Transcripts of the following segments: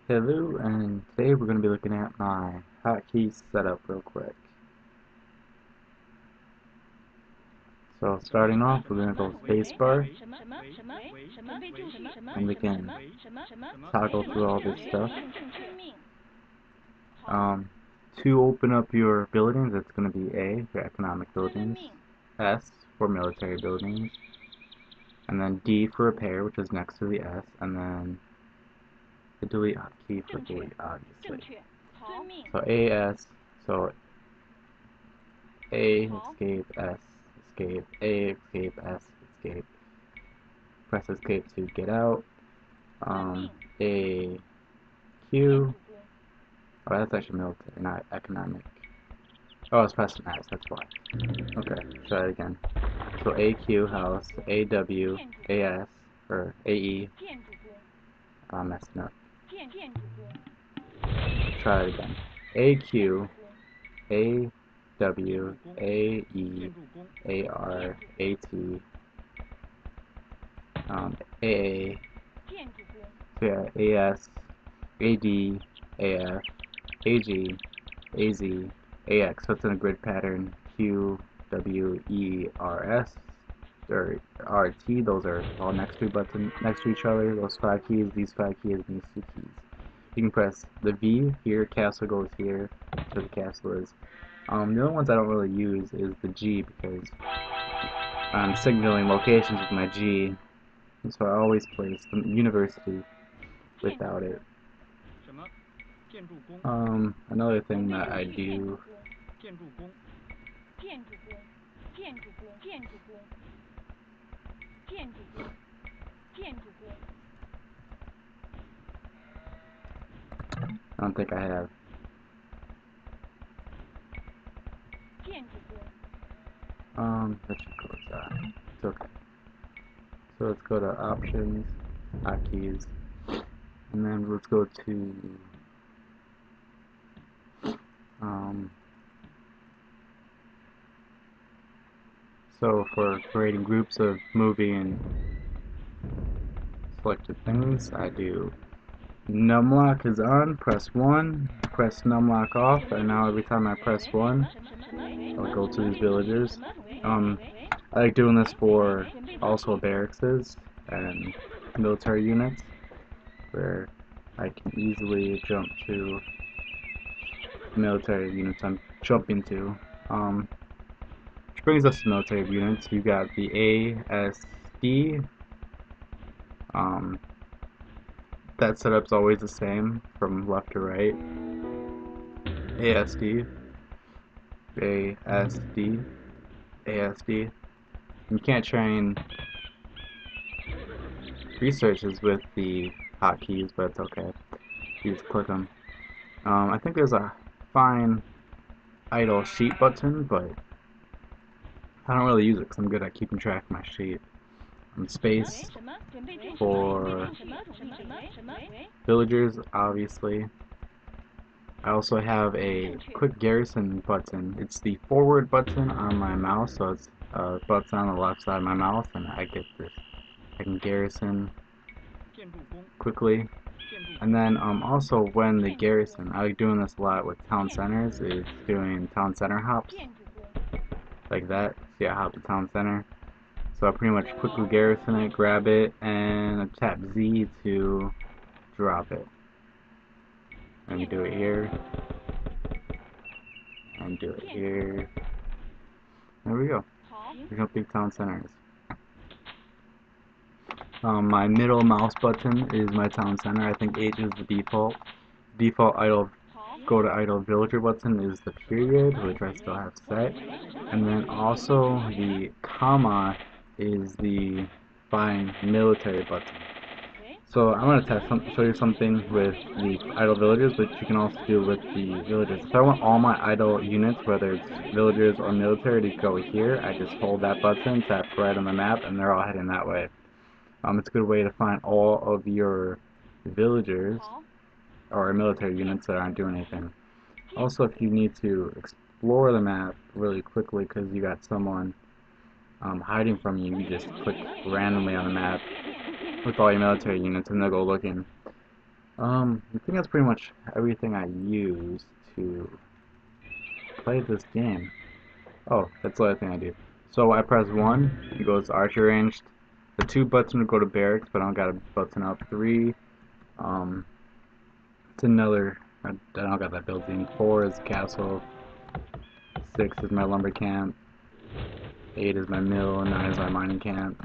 Hello, and today we're going to be looking at my hotkey setup real quick. So starting off, we're going to go spacebar, and we can toggle through all this stuff. To open up your buildings, it's going to be A for economic buildings, S for military buildings, and then D for repair, which is next to the S, and then the delete hotkey for delete, obviously. So AS, so A, escape, S, escape, A, escape, S, escape. Press escape to get out. A, Q. Oh, that's actually military, not economic. Oh, it's pressing S, that's why. Okay, try it again. So AQ, house, AW, AS, or AE. I'm messing up. Try it again. AQ, AW, AE, AR, AT, AA, so yeah, AS, AD, AF, AG, AZ, AX. So it's in a grid pattern. Q, W, E, R, S, or RT. Those are all next to each other. Those 5 keys, these 5 keys, and these 2 keys. You can press the V here. Castle goes here. So the castle is. The only ones I don't really use is the G because I'm signaling locations with my G. And so I always place the university without it. Another thing that I do I don't think I have. That should close that. It's okay. So let's go to options, hotkeys, and then let's go to so for creating groups of moving and selected things, I do numlock is on, press 1, press numlock off, and now every time I press 1, I'll go to these villagers. I like doing this for also barracks and military units, where I can easily jump to military units I'm jumping to. Which brings us to military units. You got the ASD. That setup's always the same from left to right. ASD, ASD, ASD. You can't train researches with the hotkeys, but it's okay. You just click them. I think there's a fine idle sheet button, but I don't really use it because I'm good at keeping track of my sheet. Space for villagers, obviously. I also have a quick garrison button. It's the forward button on my mouse, so it's a button on the left side of my mouse, and I get this. I can garrison quickly. And then also when the garrison, I like doing this a lot with town centers, is doing town center hops, like that. See, I hop to town center. So I pretty much quickly garrison it, grab it, and tap Z to drop it. And do it here, and do it here. There we go. Look how big town center is. My middle mouse button is my town center. I think H is the default. Default idle, go to idle villager button is the period, which I still have set. And then also the comma is the buying military button. So I'm going to show you something with the idle villagers, but you can also do with the villagers. If I want all my idle units, whether it's villagers or military, to go here, I just hold that button, tap right on the map, and they're all heading that way. It's a good way to find all of your villagers or military units that aren't doing anything. Also, if you need to explore the map really quickly because you got someone hiding from you, you just click randomly on the map with all your military units and they'll go looking. I think that's pretty much everything I use to play this game. Oh, that's the other thing I do. So I press 1, it goes to archer ranged. The 2 button would go to barracks, but I don't got a button up. 3, um, it's another, I don't got that building. 4 is castle. 6 is my lumber camp. 8 is my mill, and 9 is my mining camp.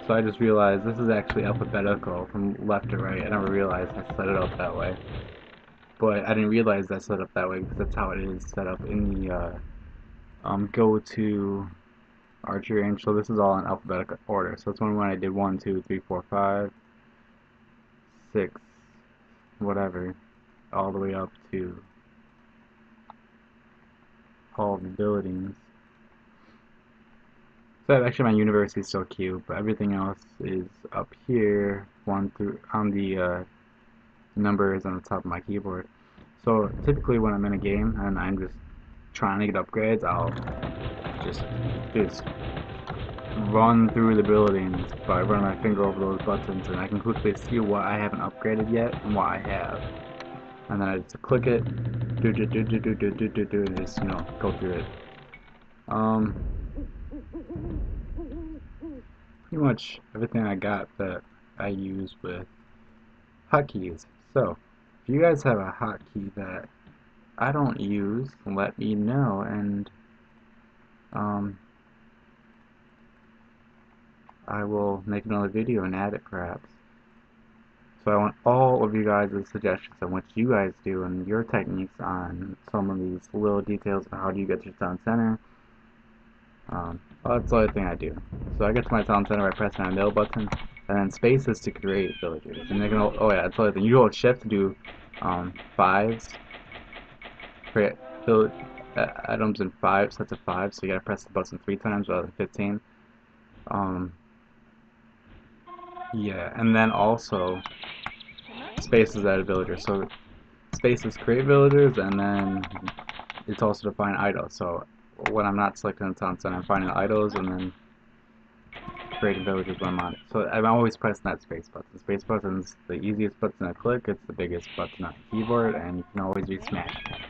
So I just realized this is actually alphabetical from left to right. I never realized I set it up that way. But I didn't realize I set it up that way because that's how it is set up in the go to archery range. So this is all in alphabetical order. So it's when I did 1, 2, 3, 4, 5, 6, whatever, all the way up to all the buildings. So actually my university is still cute, but everything else is up here, 1 through on the numbers on the top of my keyboard. So typically when I'm in a game and I'm just trying to get upgrades, I'll just run through the buildings by running my finger over those buttons, and I can quickly see what I haven't upgraded yet and what I have. And then I just click it, and just go through it. Pretty much everything I got that I use with hotkeys. So if you guys have a hotkey that I don't use, let me know, and I will make another video and add it perhaps. So I want all of you guys' suggestions on what you guys do and your techniques on some of these little details of how do you get to your town center. Well, that's the other thing I do. So I get to my town center by pressing my middle button, and then space is to create villagers. And they can, oh yeah, that's the other thing. You hold shift to do fives, create items in 5 sets of 5, so you gotta press the button 3 times rather than 15. Yeah, and then also space is add villagers. So space is create villagers, and then it's also to find idols. So when I'm not selecting the town center, I'm finding the idols and then creating villages when I'm on it. So I'm always pressing that space button. Space button's the easiest button to click, it's the biggest button on the keyboard, and you can always be smashing it.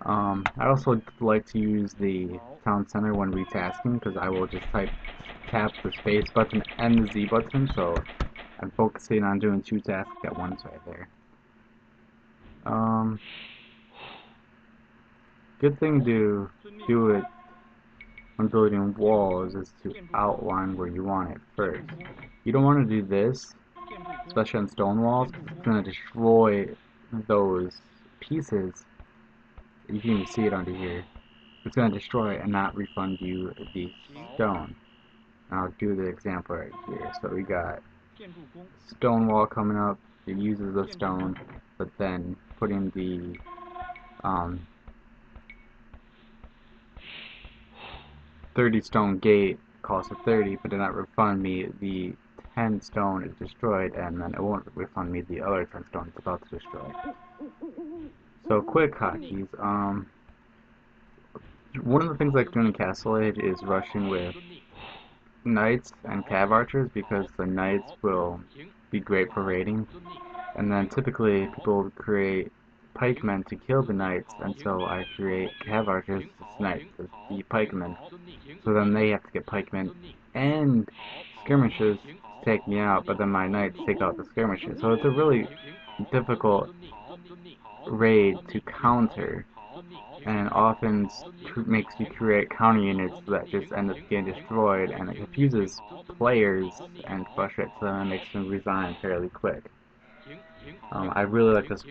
I also like to use the town center when retasking, because I will just tap the space button and the Z button, so I'm focusing on doing 2 tasks at once right there. Good thing to do it when building walls is to outline where you want it first. You don't want to do this, especially on stone walls, because it's going to destroy those pieces. You can even see it under here. It's going to destroy and not refund you the stone. I'll do the example right here. So we got stone wall coming up. It uses the stone, but then putting the 30 stone gate costs a 30, but did not refund me the 10 stone is destroyed, and then it won't refund me the other 10 stone it's about to destroy. So quick hotkeys. One of the things I like doing in Castle Age is rushing with knights and cav archers, because the knights will be great for raiding, and then typically people create pikemen to kill the knights, and so I create cav archers as knights as the pikemen. So then they have to get pikemen and skirmishers to take me out, but then my knights take out the skirmishers. So it's a really difficult raid to counter, and often makes you create counter units that just end up getting destroyed, and it confuses players and frustrates them and makes them resign fairly quick. I really like this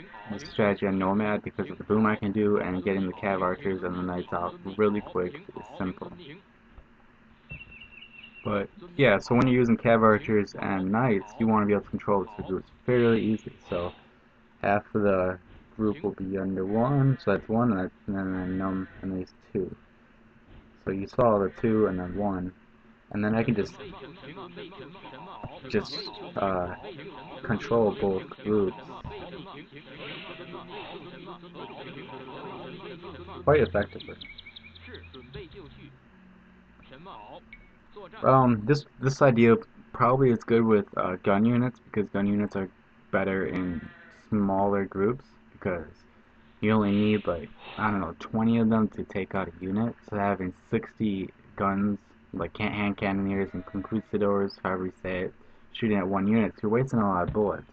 strategy on Nomad because of the boom I can do, and getting the cav archers and the knights out really quick is simple. But yeah, so when you're using cav archers and knights, you want to be able to control the 2 groups fairly easily. So half of the group will be under 1, so that's 1, and then there's 2. So you saw the 2 and then 1, and then I can just control both groups quite effectively. This idea probably is good with gun units, because gun units are better in smaller groups because you only need like, I don't know, 20 of them to take out a unit. So having 60 guns, like hand cannoneers and conquistadors, however you say it, shooting at one unit, you're wasting a lot of bullets.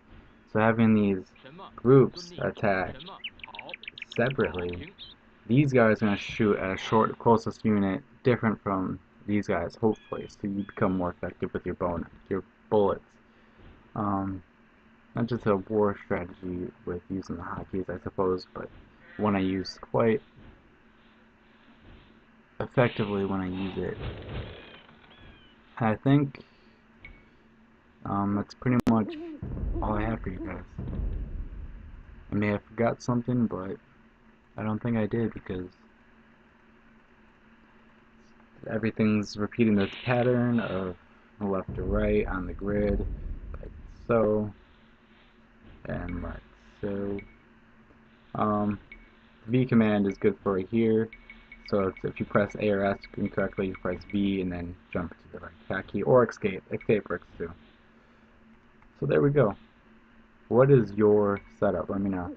So having these groups attack separately, these guys are going to shoot at a short, closest unit, different from these guys, hopefully, so you become more effective with your bullets. Um, Not just a war strategy with using the hotkeys, I suppose, but one I use quite effectively when I use it. I think that's pretty much all I have for you guys. I may have forgot something, but I don't think I did because everything's repeating this pattern of left to right on the grid, like so, and like so. V command is good for here. So if you press A or S incorrectly, you press V and then jump to the right cat key, or escape. Escape works too. So there we go. What is your setup? Let me know.